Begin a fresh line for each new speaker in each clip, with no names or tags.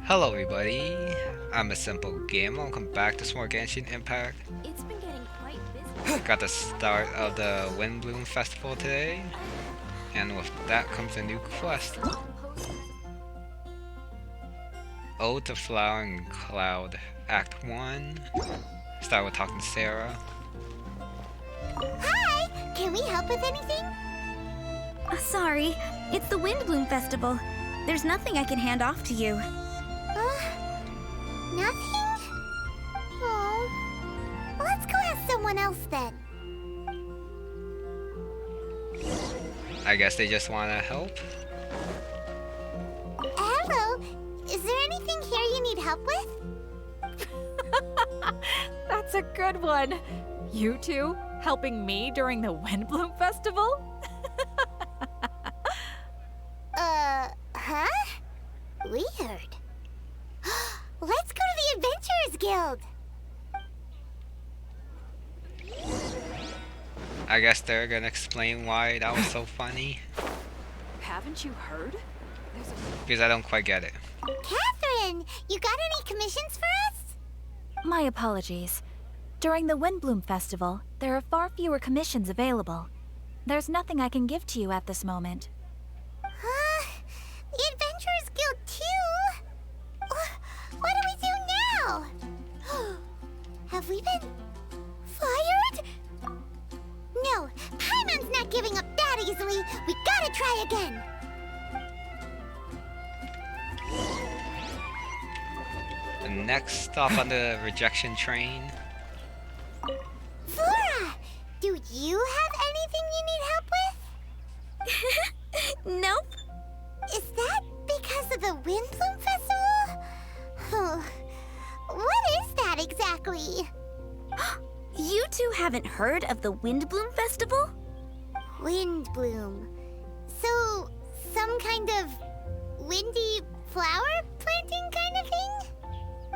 Hello everybody, I'm a simple gamer. Welcome back to some more Genshin Impact.
It's been getting quite busy.
Got the start of the Windblume Festival today, and with that comes a new quest. Ode to Flower and Cloud, Act 1. Start with talking to Sarah.
Hi! Can we help with anything?
Sorry, it's the Windblume Festival. There's nothing I can hand off to you.
Nothing? Oh. Let's go ask someone else then.
I guess they just want to help.
Hello. Is there anything here you need help with?
That's a good one. You two helping me during the Windblume Festival?
Huh? Weird. Let's go to the Adventurers Guild.
I guess they're gonna explain why that was so funny,
Haven't you heard? There's a...
because I don't quite get it.
Catherine, you got any commissions for us?
My apologies. During the Windblume Festival, there are far fewer commissions available. There's nothing I can give to you at this moment.
The Adventurers Guild too? What do we do now? Have we been fired? No, Paimon's not giving up that easily. We gotta try again.
The next stop on the rejection train.
Flora, do you have anything you need help with?
Nope.
Is that because of the Windblume Festival? What is that exactly?
You two haven't heard of the Windblume Festival?
Windblume. So, some kind of windy flower planting kind of thing?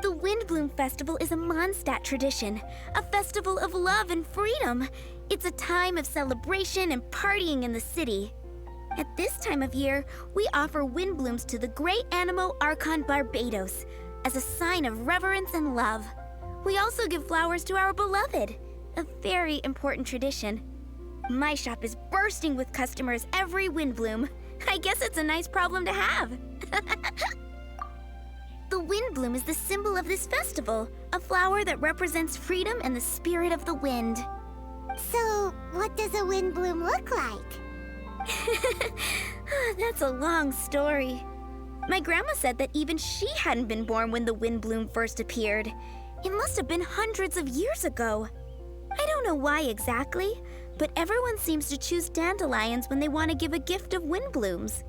The Windblume Festival is a Mondstadt tradition, a festival of love and freedom. It's a time of celebration and partying in the city. At this time of year, we offer windblooms to the great Animo Archon Barbados as a sign of reverence and love. We also give flowers to our beloved, a very important tradition. My shop is bursting with customers every Windblume. I guess it's a nice problem to have. The Windblume is the symbol of this festival, a flower that represents freedom and the spirit of the wind.
So, what does a windbloom look like?
That's a long story. My grandma said that even she hadn't been born when the Windblume first appeared. It must have been hundreds of years ago. I don't know why exactly, but everyone seems to choose dandelions when they want to give a gift of windblooms.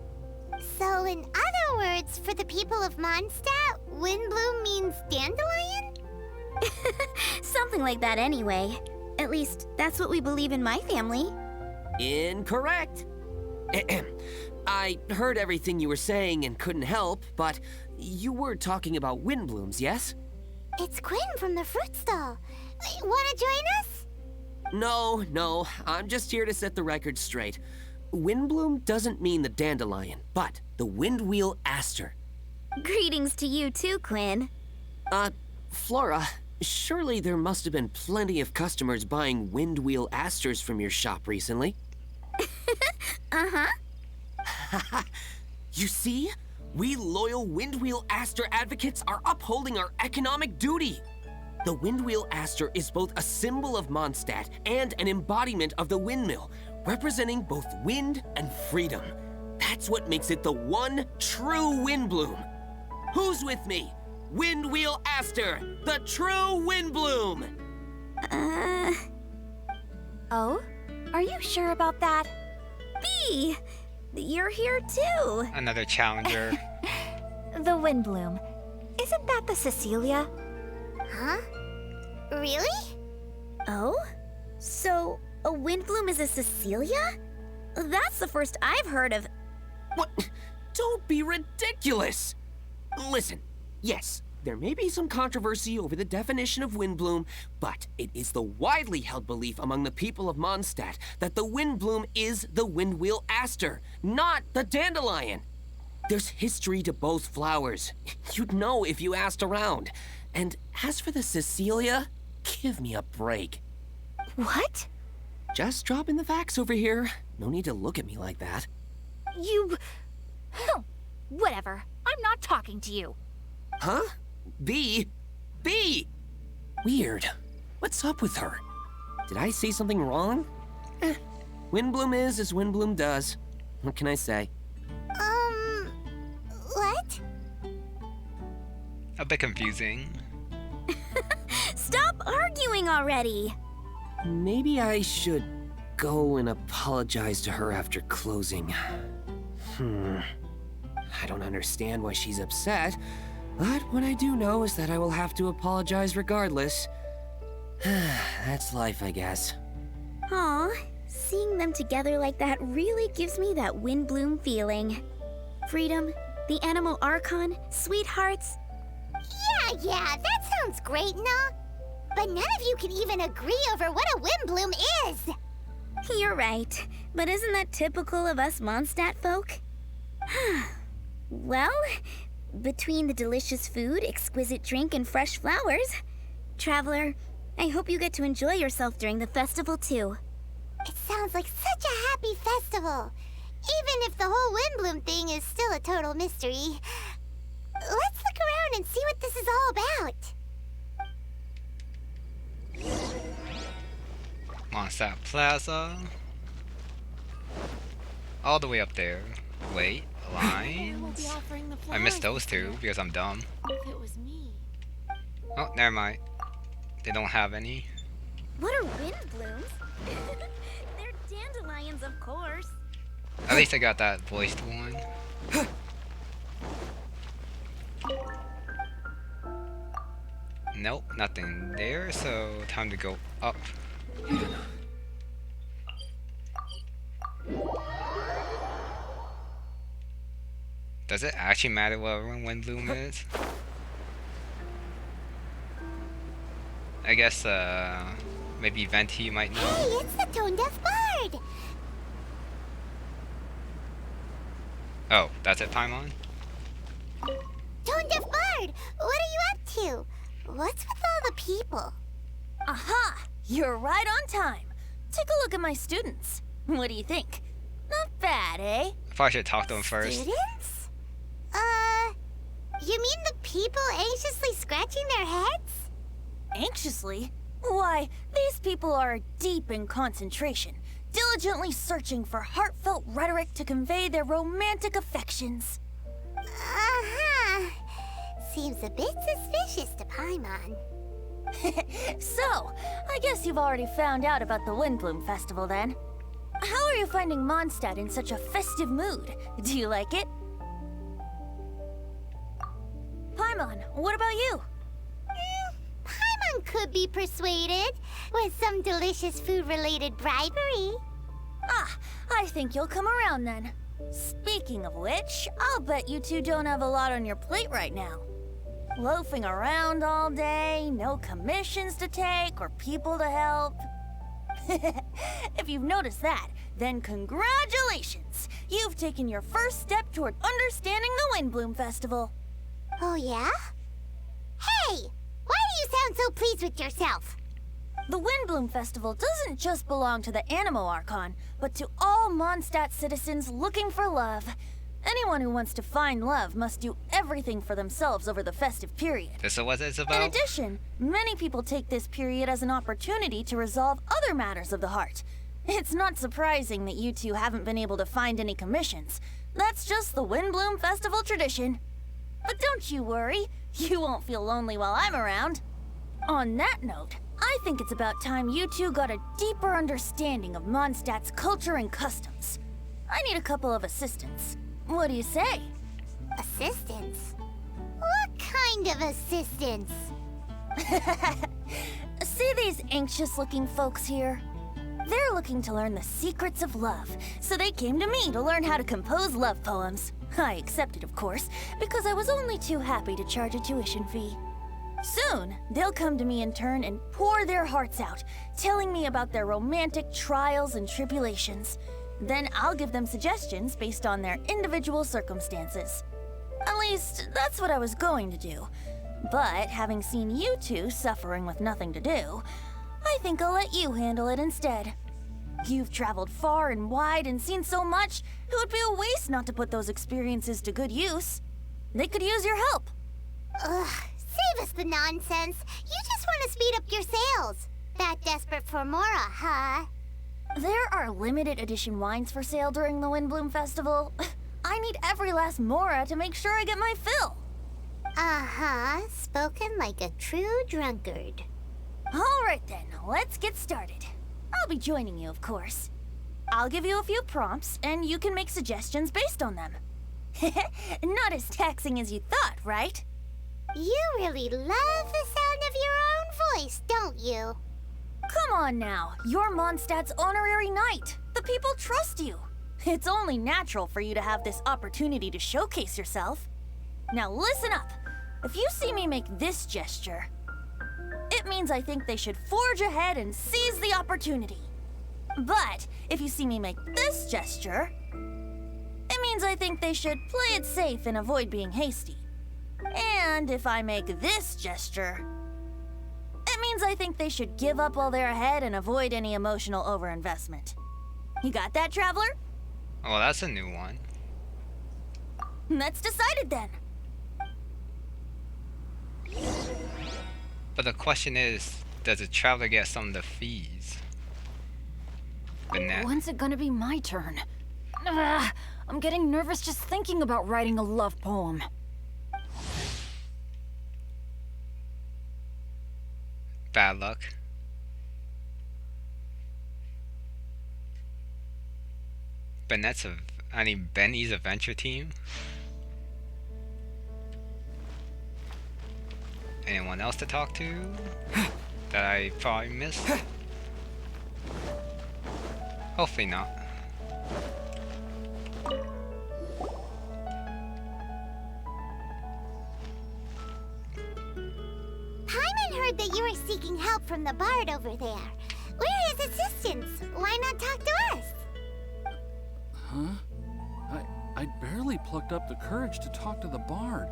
So, in other words, for the people of Mondstadt, windbloom means dandelion?
Something like that anyway. At least, that's what we believe in my family.
Incorrect. I heard everything you were saying and couldn't help, but you were talking about windblooms, yes?
It's Quinn from the fruit stall. Wanna join us?
No, I'm just here to set the record straight. Windbloom doesn't mean the dandelion, but the windwheel aster.
Greetings to you too, Quinn.
Flora, surely there must have been plenty of customers buying windwheel asters from your shop recently.
Uh-huh.
You see? We loyal Windwheel Aster advocates are upholding our economic duty. The Windwheel Aster is both a symbol of Mondstadt and an embodiment of the windmill, representing both wind and freedom. That's what makes it the one true Windblume. Who's with me? Windwheel Aster, the true Windblume!
Oh? Are you sure about that? Bee! You're here too.
Another challenger.
The Windblume. Isn't that the Cecilia?
Huh? Really?
Oh? So, a Windblume is a Cecilia? That's the first I've heard of.
What? Don't be ridiculous! Listen, yes, there may be some controversy over the definition of Windblume, but it is the widely held belief among the people of Mondstadt that the Windblume is the Windwheel Aster, not the dandelion. There's history to both flowers. You'd know if you asked around. And as for the Cecilia, give me a break.
What?
Just dropping the facts over here. No need to look at me like that.
You... Whatever. I'm not talking to you.
Huh? B? Weird. What's up with her? Did I say something wrong? Windblume is as Windblume does. What can I say?
What?
A bit confusing.
Stop arguing already!
Maybe I should go and apologize to her after closing. I don't understand why she's upset, but what I do know is that I will have to apologize regardless. That's life, I guess.
Aw, seeing them together like that really gives me that Windblume feeling. Freedom, the Animal Archon, sweethearts.
Yeah, that sounds great and all. But none of you can even agree over what a Windblume is.
You're right, but isn't that typical of us Mondstadt folk? Well, between the delicious food, exquisite drink, and fresh flowers, Traveler, I hope you get to enjoy yourself during the festival too.
It sounds like such a happy festival. Even if the whole Windblume thing is still a total mystery. Let's look around and see what this is all about.
Mondstadt Plaza. All the way up there. Wait, lines? I missed those two because I'm dumb.
If it was me.
Oh, never mind. They don't have any.
What are Windblooms? They're dandelions, of course.
At least I got that voiced one. Nope, nothing there, so time to go up. Does it actually matter what Windblume is? I guess, maybe Venti might know.
Hey, it's the tone-deaf bard!
Oh, that's it, Paimon?
Tone-deaf bard! What are you up to? What's with all the people?
Aha! You're right on time. Take a look at my students. What do you think? Not bad, eh?
I probably should talk to him first.
Students? You mean the people anxiously scratching their heads?
Anxiously? Why, these people are deep in concentration, diligently searching for heartfelt rhetoric to convey their romantic affections.
Uh-huh. Seems a bit suspicious to Paimon.
So, I guess you've already found out about the Windblume Festival then. How are you finding Mondstadt in such a festive mood? Do you like it? Paimon, what about you?
Paimon could be persuaded with some delicious food-related bribery.
Ah, I think you'll come around then. Speaking of which, I'll bet you two don't have a lot on your plate right now. Loafing around all day, no commissions to take or people to help. If you've noticed that, then congratulations! You've taken your first step toward understanding the Windblume Festival.
Oh, yeah? Hey! Why do you sound so pleased with yourself?
The Windblume Festival doesn't just belong to the Animal Archon, but to all Mondstadt citizens looking for love. Anyone who wants to find love must do everything for themselves over the festive period.
This is what it's about?
In addition, many people take this period as an opportunity to resolve other matters of the heart. It's not surprising that you two haven't been able to find any commissions. That's just the Windblume Festival tradition. But don't you worry, you won't feel lonely while I'm around. On that note, I think it's about time you two got a deeper understanding of Mondstadt's culture and customs. I need a couple of assistants. What do you say?
Assistance? What kind of assistance?
See these anxious-looking folks here? They're looking to learn the secrets of love, so they came to me to learn how to compose love poems. I accepted, of course, because I was only too happy to charge a tuition fee. Soon, they'll come to me in turn and pour their hearts out, telling me about their romantic trials and tribulations. Then I'll give them suggestions based on their individual circumstances. At least, that's what I was going to do. But having seen you two suffering with nothing to do, I think I'll let you handle it instead. You've traveled far and wide and seen so much, it would be a waste not to put those experiences to good use. They could use your help.
Ugh, save us the nonsense. You just want to speed up your sales. That desperate for Mora, huh?
There are limited edition wines for sale during the Windblume Festival. I need every last Mora to make sure I get my fill.
Uh-huh, spoken like a true drunkard.
All right then, let's get started. I'll be joining you, of course. I'll give you a few prompts, and you can make suggestions based on them. Not as taxing as you thought, right?
You really love the sound of your own voice, don't you?
Come on now, you're Mondstadt's honorary knight. The people trust you. It's only natural for you to have this opportunity to showcase yourself. Now listen up. If you see me make this gesture, it means I think they should forge ahead and seize the opportunity. But if you see me make this gesture, it means I think they should play it safe and avoid being hasty. And if I make this gesture, it means I think they should give up while they're ahead and avoid any emotional overinvestment. You got that, Traveler?
Oh, that's a new one.
That's decided then.
But the question is, does the Traveler get some of the fees?
When's it gonna be my turn? I'm getting nervous just thinking about writing a love poem.
Bad luck. Benny's adventure team? Anyone else to talk to that I probably missed? Hopefully not.
Paimon heard that you were seeking help from the bard over there. We're his assistants. Why not talk to us?
Huh? I barely plucked up the courage to talk to the bard.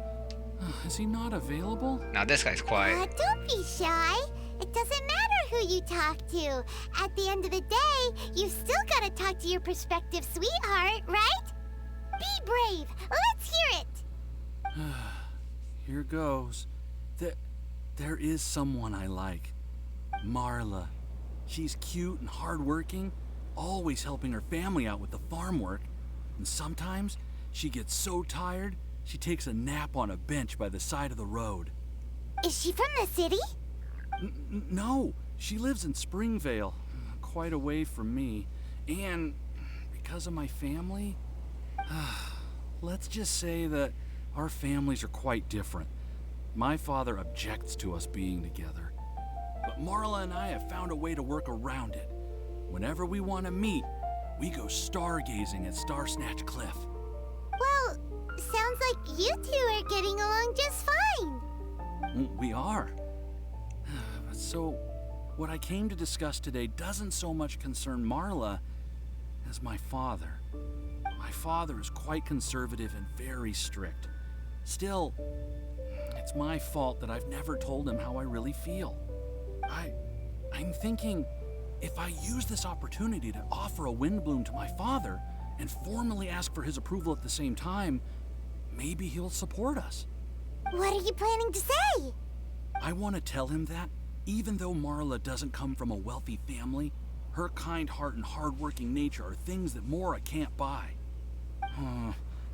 Is he not available?
Now this guy's quiet.
Don't be shy. It doesn't matter who you talk to. At the end of the day, you've still got to talk to your prospective sweetheart, right? Be brave. Let's hear it.
Here goes. There is someone I like. Marla. She's cute and hardworking, always helping her family out with the farm work. And sometimes she gets so tired, she takes a nap on a bench by the side of the road.
Is she from the city?
No, she lives in Springvale, quite away from me. And because of my family, let's just say that our families are quite different. My father objects to us being together. But Marla and I have found a way to work around it. Whenever we want to meet, we go stargazing at Star Snatch Cliff.
Well, sounds like you two are getting along just fine.
We are. So, what I came to discuss today doesn't so much concern Marla as my father. My father is quite conservative and very strict. Still, it's my fault that I've never told him how I really feel. I'm thinking, if I use this opportunity to offer a Windblume to my father and formally ask for his approval at the same time, maybe he'll support us.
What are you planning to say?
I want to tell him that, even though Marla doesn't come from a wealthy family, her kind heart and hardworking nature are things that Mora can't buy.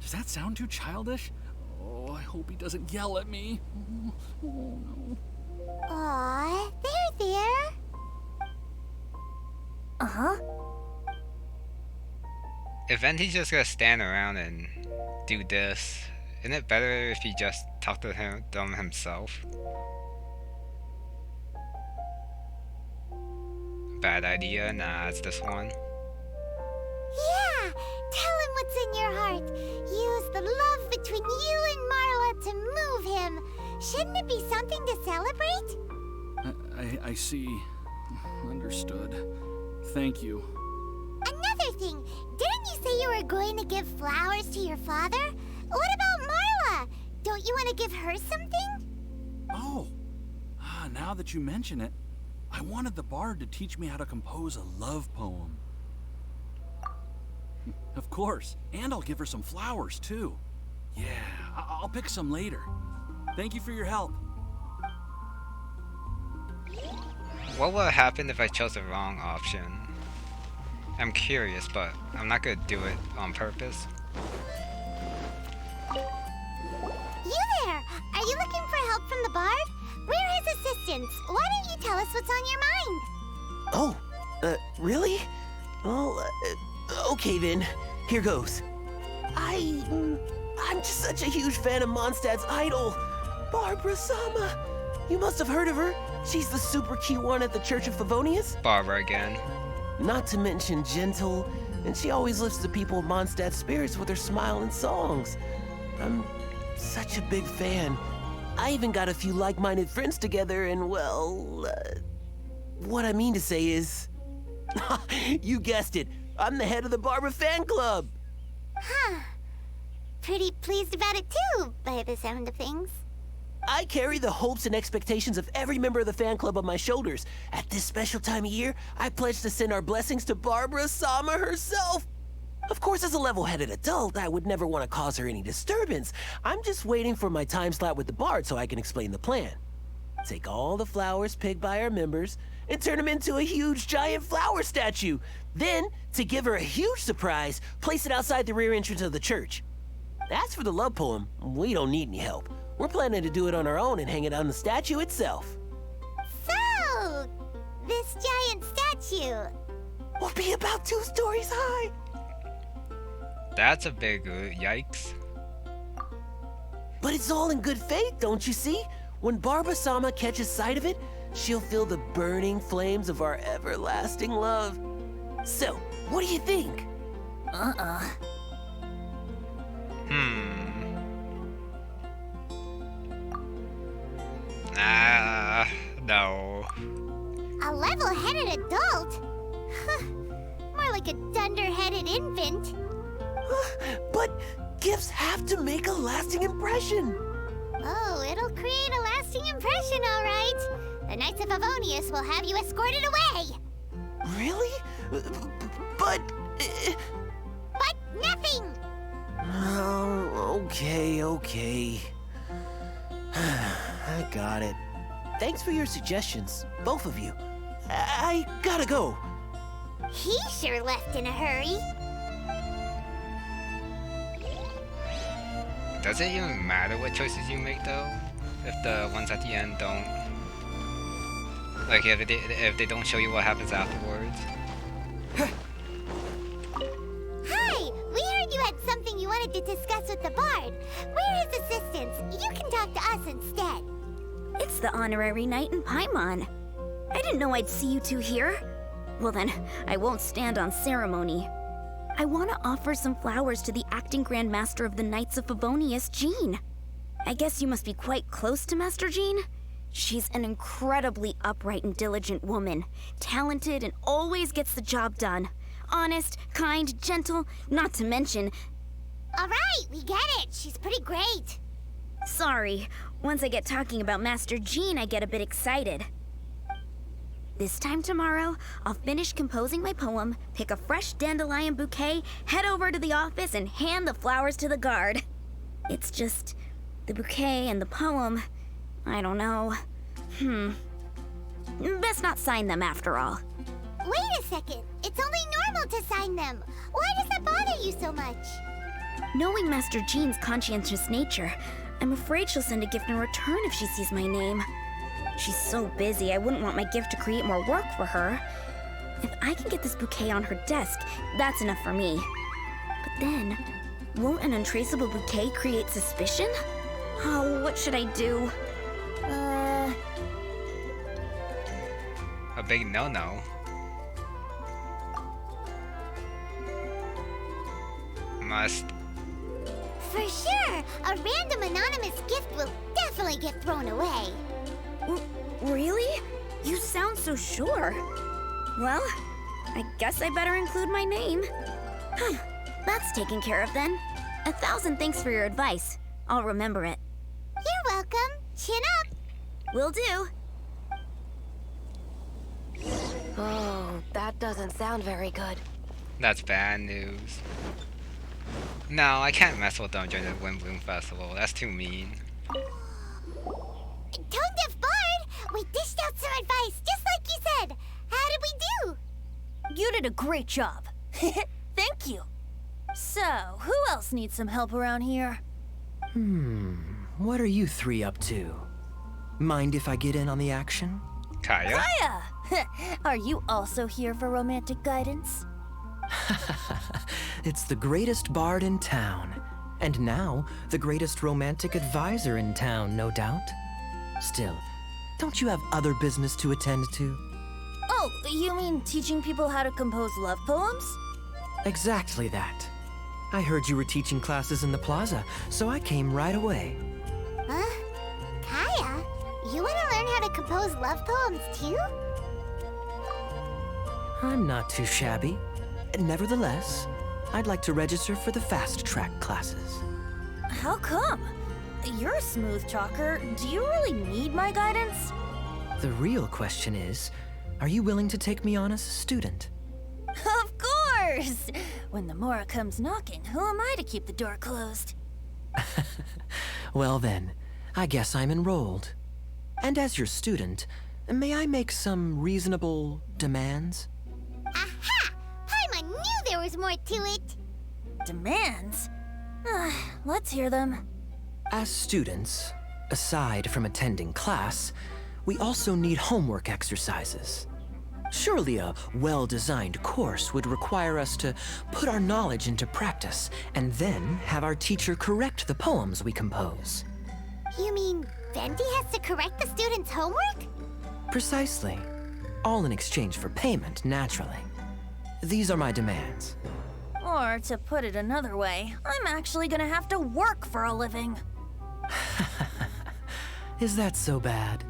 Does that sound too childish? Oh, I hope he doesn't yell at me. Oh no.
Aw, there.
Uh-huh.
If Venti's just gonna stand around and do this, isn't it better if he just talked to them himself? Bad idea? Nah, it's this one.
Yeah, tell him what's in your heart. Use the love between you and Marla to move him. Shouldn't it be something to celebrate?
I see. Understood. Thank you.
Another thing, did you were going to give flowers to your father? What about Marla? Don't you want to give her something?
Oh, now that you mention it, I wanted the bard to teach me how to compose a love poem. Of course, and I'll give her some flowers too. Yeah, I'll pick some later. Thank you for your help.
What would have happened if I chose the wrong option? I'm curious, but I'm not gonna do it on purpose.
You there! Are you looking for help from the bard? We're his assistants. Why don't you tell us what's on your mind?
Oh, really? Well, okay then. Here goes. I'm just such a huge fan of Mondstadt's idol, Barbara Sama. You must have heard of her. She's the super cute one at the Church of Favonius.
Barbara again.
Not to mention gentle, and she always lifts the people of Mondstadt's spirits with her smile and songs. I'm such a big fan. I even got a few like-minded friends together, and well, what I mean to say is, you guessed it, I'm the head of the Barbara fan club.
Huh. Pretty pleased about it too, by the sound of things.
I carry the hopes and expectations of every member of the fan club on my shoulders. At this special time of year, I pledge to send our blessings to Barbara Sama herself. Of course, as a level-headed adult, I would never want to cause her any disturbance. I'm just waiting for my time slot with the bard so I can explain the plan. Take all the flowers picked by our members and turn them into a huge giant flower statue. Then, to give her a huge surprise, place it outside the rear entrance of the church. As for the love poem, we don't need any help. We're planning to do it on our own and hang it on the statue itself.
So, this giant statue.
Will be about 2 stories high.
That's a big yikes.
But it's all in good faith, don't you see? When Barbara Sama catches sight of it, she'll feel the burning flames of our everlasting love. So, what do you think?
No.
A level-headed adult? More like a dunder-headed infant.
But gifts have to make a lasting impression.
Oh, it'll create a lasting impression, all right. The Knights of Favonius will have you escorted away.
Really? But...
But nothing!
Oh, okay. I got it. Thanks for your suggestions, both of you. I gotta go.
He sure left in a hurry.
Does it even matter what choices you make though? If the ones at the end don't... Like if they don't show you what happens afterwards?
Hi! We heard you had something you wanted to discuss with the bard. We're his assistants. You can talk to us instead.
It's the honorary knight in Paimon. I didn't know I'd see you two here. Well then, I won't stand on ceremony. I want to offer some flowers to the acting Grand Master of the Knights of Favonius, Jean. I guess you must be quite close to Master Jean? She's an incredibly upright and diligent woman, talented and always gets the job done. Honest, kind, gentle, not to mention...
All right, we get it. She's pretty great.
Sorry, once I get talking about Master Jean, I get a bit excited. This time tomorrow, I'll finish composing my poem, pick a fresh dandelion bouquet, head over to the office, and hand the flowers to the guard. It's just... the bouquet and the poem... I don't know. Best not sign them after all.
Wait a second. It's only normal to sign them. Why does that bother you so much?
Knowing Master Jean's conscientious nature, I'm afraid she'll send a gift in return if she sees my name. She's so busy, I wouldn't want my gift to create more work for her. If I can get this bouquet on her desk, that's enough for me. But then, won't an untraceable bouquet create suspicion? Oh, what should I do?
A big no-no. Must.
For sure. A random anonymous gift will definitely get thrown away.
Really? You sound so sure. Well, I guess I better include my name. That's taken care of then. 1,000 thanks for your advice. I'll remember it.
You're welcome. Chin up.
Will do.
Oh, that doesn't sound very good.
That's bad news. No, I can't mess with them during the Windblume Festival. That's too mean.
Tone Deaf Bard, we dished out some advice, just like you said. How did we do?
You did a great job. Thank you. So, who else needs some help around here?
What are you three up to? Mind if I get in on the action?
Kaeya?
Kaeya! Are you also here for romantic guidance?
It's the greatest bard in town. And now, the greatest romantic advisor in town, no doubt. Still, don't you have other business to attend to?
Oh, you mean teaching people how to compose love poems?
Exactly that. I heard you were teaching classes in the plaza, so I came right away.
Huh? Kaeya, you want to learn how to compose love poems too?
I'm not too shabby. Nevertheless, I'd like to register for the fast track classes.
How come? You're a smooth talker. Do you really need my guidance?
The real question is, are you willing to take me on as a student?
Of course! When the Mora comes knocking, who am I to keep the door closed?
Well then, I guess I'm enrolled. And as your student, may I make some reasonable demands?
Aha! Paimon knew there was more to it.
Demands? Let's hear them.
As students, aside from attending class, we also need homework exercises. Surely a well-designed course would require us to put our knowledge into practice and then have our teacher correct the poems we compose.
You mean Venti has to correct the students' homework?
Precisely. All in exchange for payment, naturally. These are my demands.
Or, to put it another way, I'm actually gonna have to work for a living.
Is that so bad?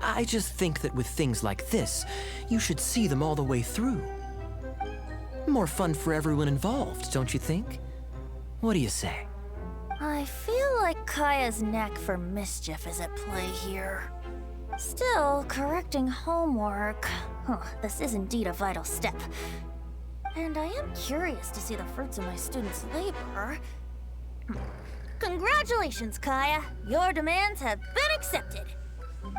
I just think that with things like this, you should see them all the way through. More fun for everyone involved, don't you think? What do you say?
I feel like Kaeya's knack for mischief is at play here. Still, correcting homework. This is indeed a vital step. And I am curious to see the fruits of my students' labor. Congratulations, Kaeya! Your demands have been accepted.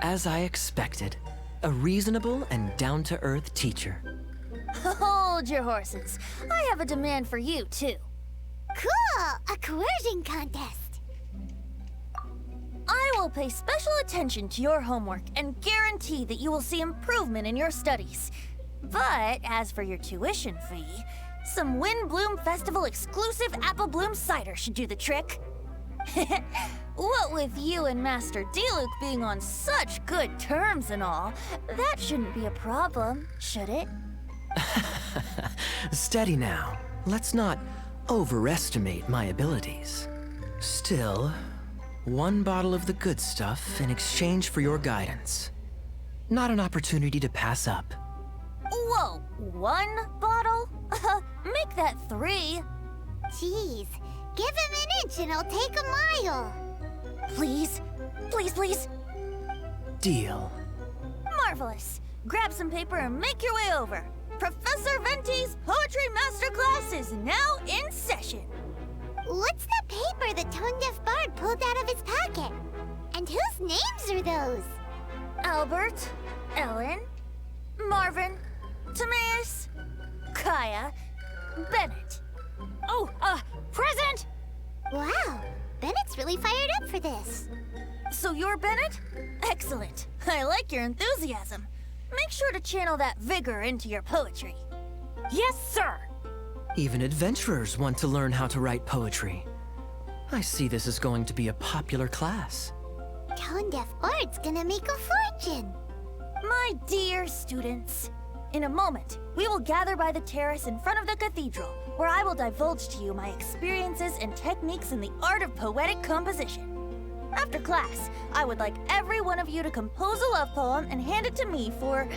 As I expected, a reasonable and down-to-earth teacher.
Hold your horses. I have a demand for you, too.
Cool! A coercion contest.
I will pay special attention to your homework and guarantee that you will see improvement in your studies. But as for your tuition fee, some Windblume Festival exclusive apple bloom cider should do the trick. What with you and Master Diluc being on such good terms and all, that shouldn't be a problem, should it?
Steady now. Let's not overestimate my abilities. Still, one bottle of the good stuff in exchange for your guidance. Not an opportunity to pass up.
Whoa, one bottle? Make that 3.
Jeez, give him an inch and I'll take a mile.
Please, please, please.
Deal.
Marvelous. Grab some paper and make your way over. Professor Venti's Poetry Masterclass is now in session.
What's the paper the Tone Deaf Bard pulled out of his pocket? And whose names are those?
Albert, Ellen, Marvin, Timaeus, Kaeya, Bennett. Oh, present!
Wow, Bennett's really fired up for this.
So you're Bennett? Excellent. I like your enthusiasm. Make sure to channel that vigor into your poetry.
Yes, sir!
Even adventurers want to learn how to write poetry. I see this is going to be a popular class.
Tone Deaf Bard's gonna make a fortune.
My dear students, in a moment, we will gather by the terrace in front of the cathedral, where I will divulge to you my experiences and techniques in the art of poetic composition. After class, I would like every one of you to compose a love poem and hand it to me for,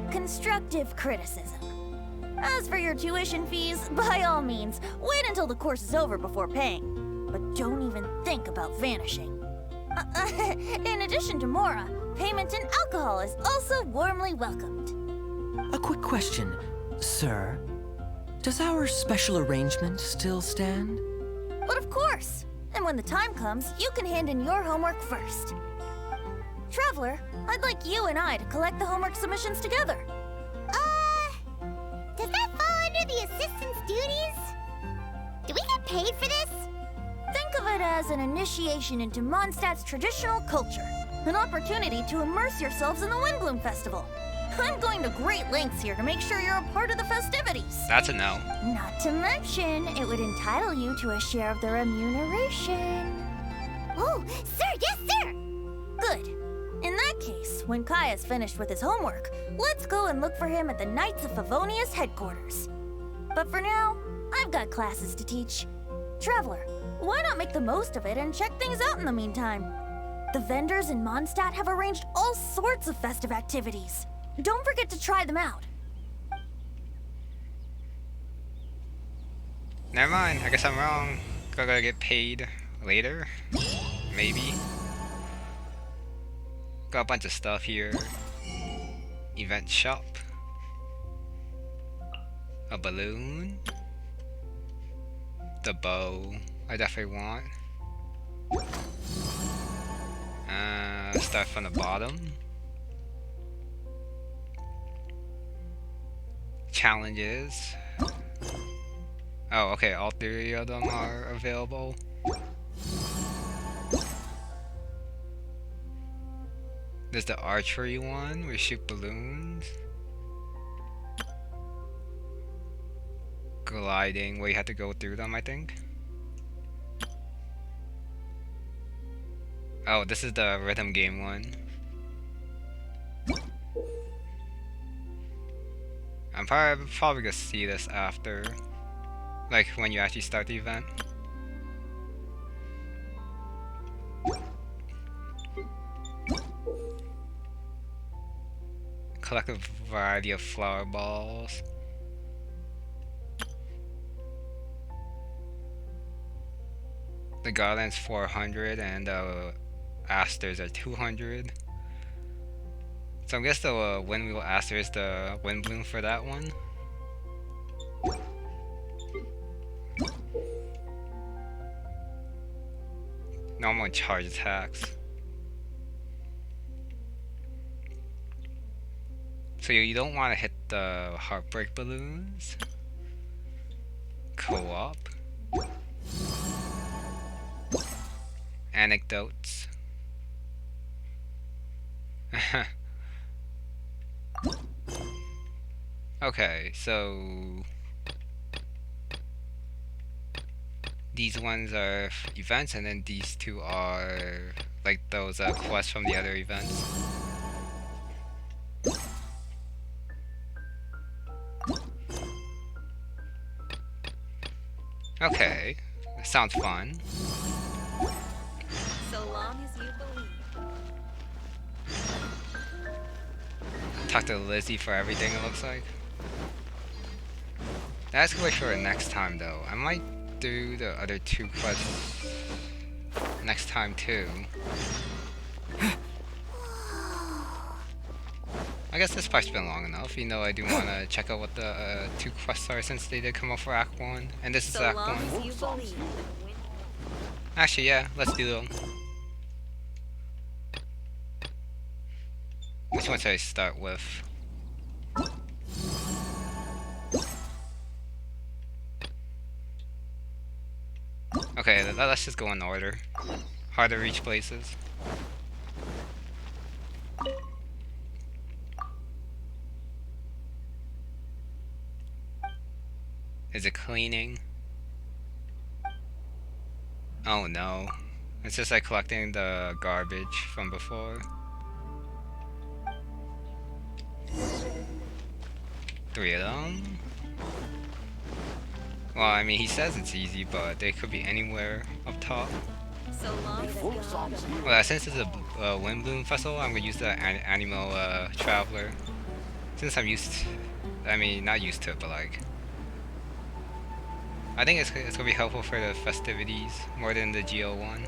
constructive criticism. As for your tuition fees, by all means, wait until the course is over before paying. But don't even think about vanishing. In addition to Mora, payment in alcohol is also warmly welcomed.
A quick question, sir. Does our special arrangement still stand?
But of course! And when the time comes, you can hand in your homework first. Traveler, I'd like you and I to collect the homework submissions together.
Does that fall under the assistant's duties? Do we get paid for this?
Think of it as an initiation into Mondstadt's traditional culture. An opportunity to immerse yourselves in the Windblume Festival. I'm going to great lengths here to make sure you're a part of the festivities.
That's a no.
Not to mention, it would entitle you to a share of the remuneration.
Oh, sir, yes, sir!
Good. In that case, when Kaeya's finished with his homework, let's go and look for him at the Knights of Favonia's headquarters. But for now, I've got classes to teach. Traveler, why not make the most of it and check things out in the meantime? The vendors in Mondstadt have arranged all sorts of festive activities. Don't forget to try them out.
Never mind, I guess I'm wrong. Gotta get paid later? Maybe. Got a bunch of stuff here. Event shop. A balloon. The bow. I definitely want. Start from the bottom. Challenges. Oh, okay, all three of them are available. There's the archery one, where you shoot balloons. Gliding, where you have to go through them, I think. Oh, this is the rhythm game one. I'm probably gonna see this after. Like, when you actually start the event. Collect a variety of flower balls. The garland's 400 and the asters are 200. So I guess the windwheel aster is the windblume for that one. Normal charge attacks. So you don't want to hit the heartbreak balloons. Co-op. Anecdotes. Okay, so these ones are events, and then these two are like those quests from the other events. Okay, that sounds fun.
So long as you believe.
Talk to Lizzie for everything, it looks like. That's good for next time, though. I might do the other two quests next time, too. I guess this part's been long enough. You know, I do want to check out what the two quests are, since they did come up for Act 1. And this is Act 1. Actually, yeah, let's do them. Which one should I start with? Okay, let's just go in order. Hard to reach places. Is it cleaning? Oh no. It's just like collecting the garbage from before. 3 of them? Well, I mean, he says it's easy, but they could be anywhere up top.
So long.
Well, since it's a Windblume festival, I'm gonna use the Animal Traveler. Since I'm used I mean, not used to it, but like, I think it's gonna be helpful for the festivities more than the GL one.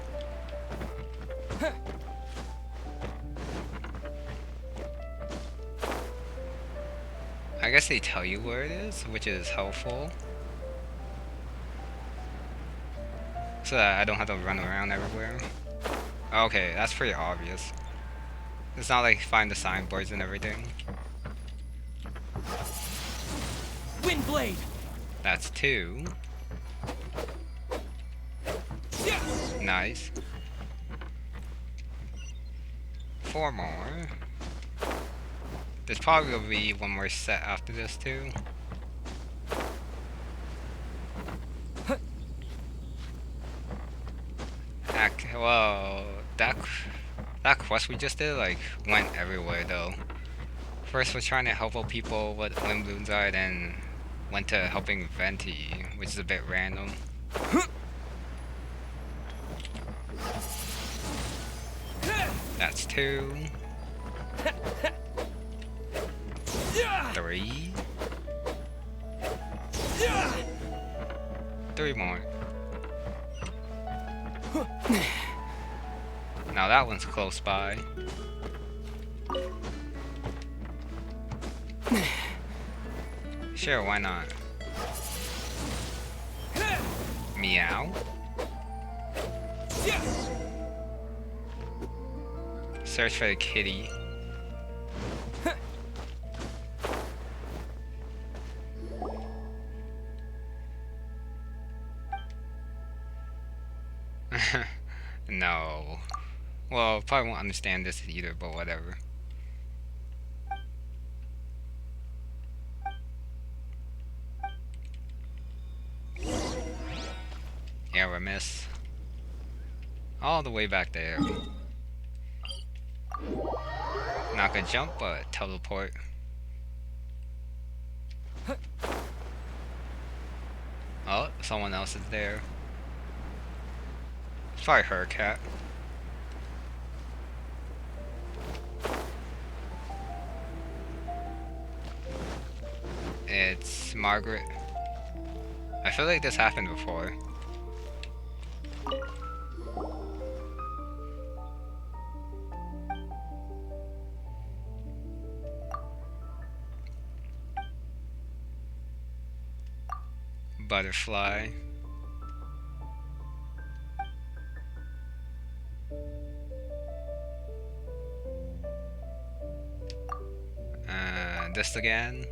I guess they tell you where it is, which is helpful. So that I don't have to run around everywhere. Okay, that's pretty obvious. It's not like find the signboards and everything.
Windblade!
That's 2. Nice. 4 more. There's probably gonna be one more set after this too. Well, that quest we just did like went everywhere though. First was trying to help out people with Windblumes are, then went to helping Venti, which is a bit random. That's 2. 3. 3 more. Now that one's close by. Sure, why not? Meow. Search for the kitty. No. Well, probably won't understand this either, but whatever. Error miss. All the way back there. Not gonna jump, but teleport. Oh, someone else is there. It's probably her cat. It's Margaret. I feel like this happened before. Butterfly. This again.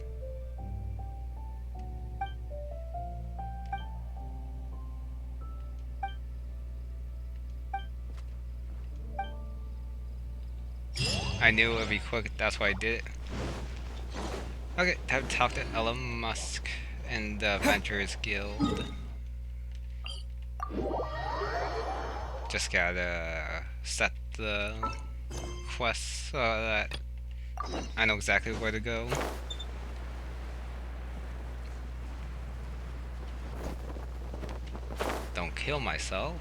I knew it would be quick, that's why I did it. Okay, time to talk to Elon Musk and the Adventurers Guild. Just gotta set the quest so that I know exactly where to go. Don't kill myself.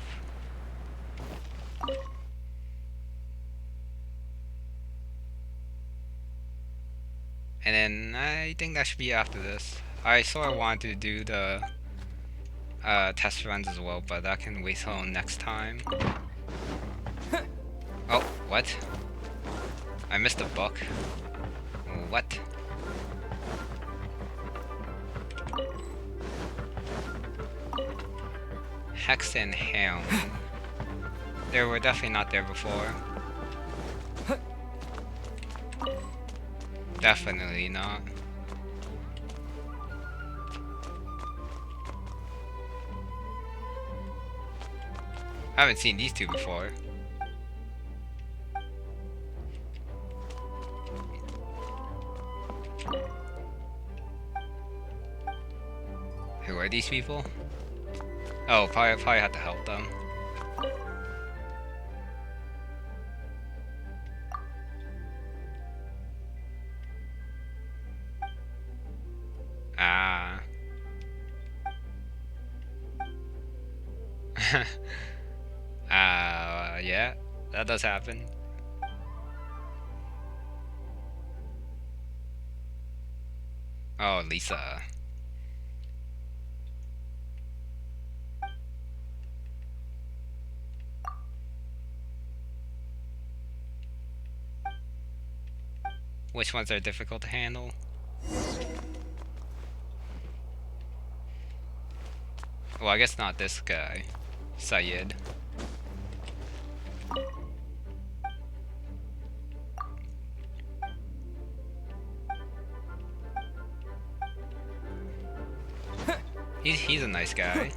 And then I think that should be after this. I sort of wanted to do the test runs as well, but that can wait till next time. Oh, what? I missed a book. What? Hex and Ham. They were definitely not there before. Definitely not. I haven't seen these two before. Who are these people? Oh, probably have to help them. Ah. Yeah, that does happen. Oh, Lisa. Which ones are difficult to handle? Well, I guess not this guy. Syed. He's a nice guy.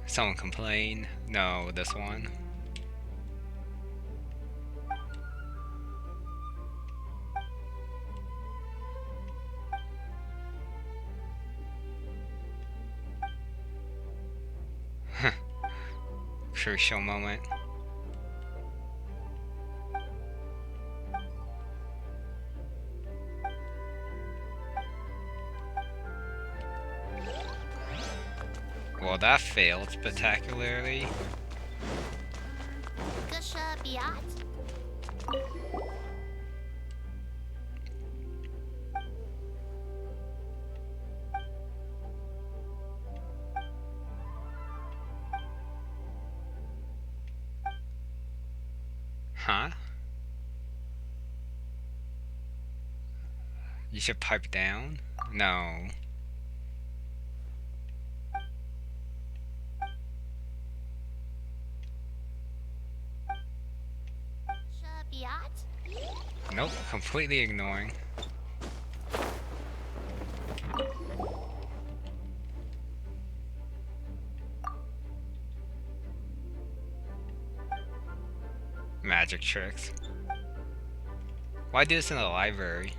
Someone complain? No, this one. Crucial moment. Well, that failed spectacularly.
Gusha Biat?
Huh? You should pipe down? No.
Gusha Biat?
Nope, completely ignoring. Magic tricks. Why do this in the library?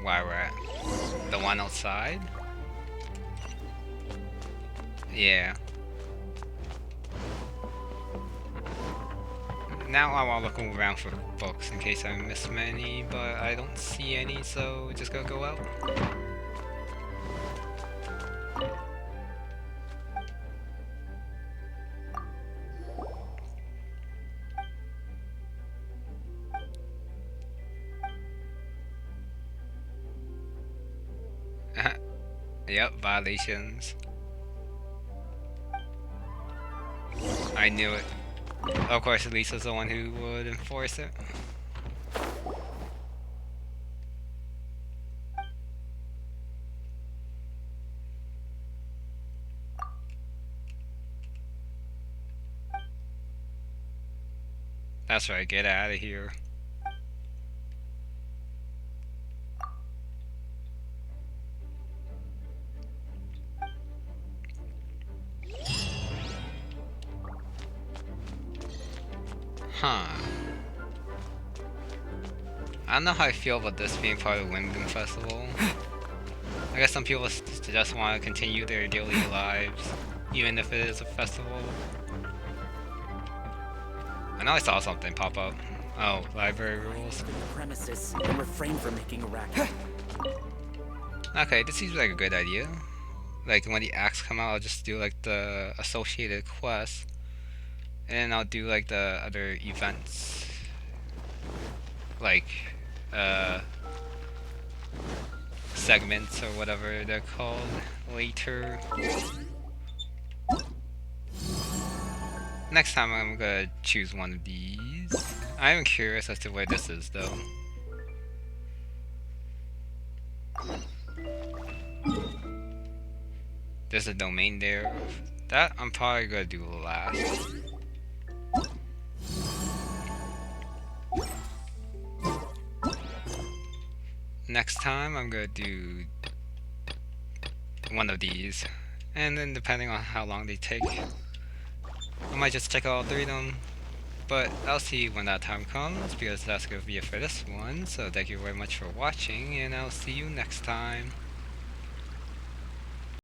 Why we're at the one outside? Yeah. Now I'm looking around for books in case I miss many, but I don't see any, so just gonna go out. Yep, violations. I knew it. Of course, Lisa's the one who would enforce it. That's right, get out of here. Huh. I don't know how I feel about this being part of the Windblume Festival. I guess some people just want to continue their daily lives, even if it is a festival. I know I saw something pop up. Oh, library rules.
Premises and refrain from making a racket.
Okay, this seems like a good idea. Like when the acts come out, I'll just do like the associated quests. And I'll do like the other events, like segments or whatever they're called later. Next time I'm gonna choose one of these. I am curious as to where this is though. There's a domain there. That I'm probably gonna do last. Next time I'm gonna do one of these, and then depending on how long they take, I might just check all three of them, but I'll see when that time comes, because that's gonna be it for this one. So thank you very much for watching, and I'll see you next time.